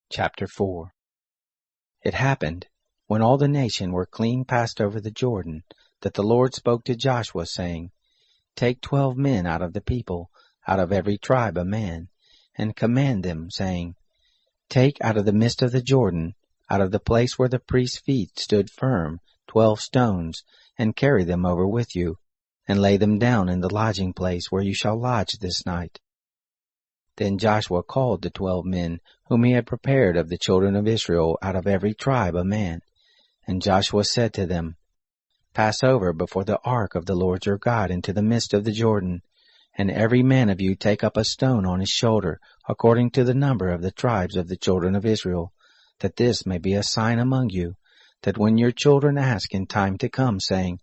Chapter 4. It happened, when all the nation were clean passed over the Jordan, that the Lord spoke to Joshua, saying, Take 12 men out of the people, out of every tribe a man, and command them, saying, Take out of the midst of the Jordan, out of the place where the priest's feet stood firm, 12 stones, and carry them over with you, and lay them down in the lodging place where you shall lodge this night. Then Joshua called the 12 men whom he had prepared of the children of Israel out of every tribe a man. And Joshua said to them, Pass over before the ark of the Lord your God into the midst of the Jordan, and every man of you take up a stone on his shoulder, according to the number of the tribes of the children of Israel, that this may be a sign among you, that when your children ask in time to come, saying,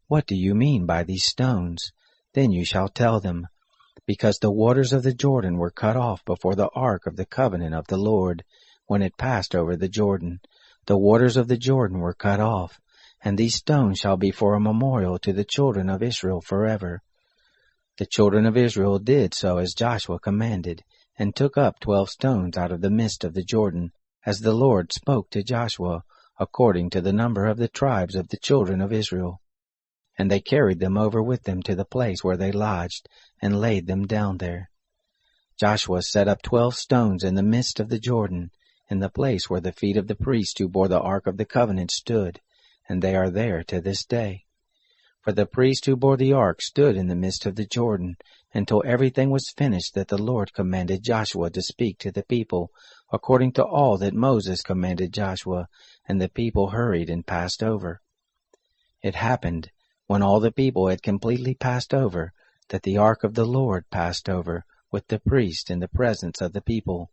What do you mean by these stones? Then you shall tell them, Because the waters of the Jordan were cut off before the ark of the covenant of the Lord, when it passed over the Jordan. The waters of the Jordan were cut off, and these stones shall be for a memorial to the children of Israel forever. The children of Israel did so as Joshua commanded, and took up 12 stones out of the midst of the Jordan, as the Lord spoke to Joshua, according to the number of the tribes of the children of Israel. And they carried them over with them to the place where they lodged, and laid them down there. Joshua set up 12 stones in the midst of the Jordan, in the place where the feet of the priests who bore the ark of the covenant stood, and they are there to this day. For the priest who bore the ark stood in the midst of the Jordan, until everything was finished that the Lord commanded Joshua to speak to the people, according to all that Moses commanded Joshua, and the people hurried and passed over. It happened, when all the people had completely passed over, that the ark of the Lord passed over with the priest in the presence of the people.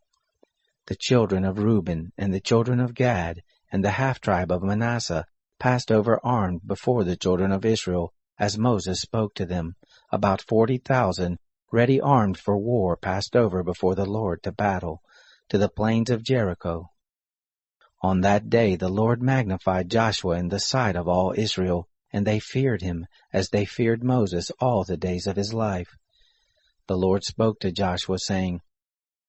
The children of Reuben and the children of Gad and the half-tribe of Manasseh passed over armed before the children of Israel, as Moses spoke to them. About 40,000, ready armed for war, passed over before the Lord to battle, to the plains of Jericho. On that day the Lord magnified Joshua in the sight of all Israel, and they feared him, as they feared Moses all the days of his life. The Lord spoke to Joshua, saying,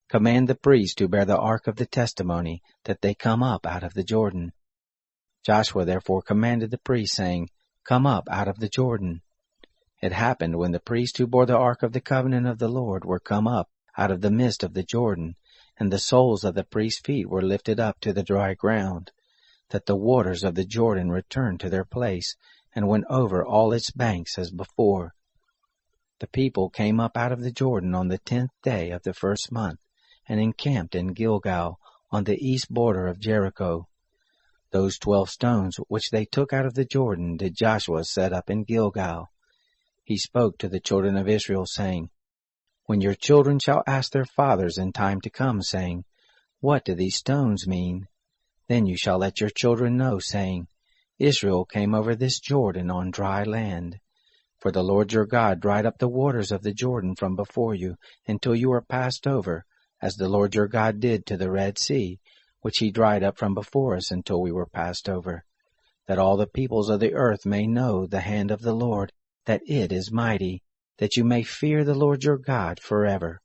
Command the priests who bear the ark of the testimony, that they come up out of the Jordan. Joshua therefore commanded the priests, saying, Come up out of the Jordan. It happened, when the priests who bore the ark of the covenant of the Lord were come up out of the midst of the Jordan, and the soles of the priests' feet were lifted up to the dry ground, that the waters of the Jordan returned to their place, and went over all its banks as before. The people came up out of the Jordan on the 10th day of the first month, and encamped in Gilgal, on the east border of Jericho. Those 12 stones which they took out of the Jordan did Joshua set up in Gilgal. He spoke to the children of Israel, saying, When your children shall ask their fathers in time to come, saying, What do these stones mean? Then you shall let your children know, saying, Israel came over this Jordan on dry land. For the Lord your God dried up the waters of the Jordan from before you, until you were passed over, as the Lord your God did to the Red Sea, which he dried up from before us until we were passed over, that all the peoples of the earth may know the hand of the Lord, that it is mighty, that you may fear the Lord your God forever.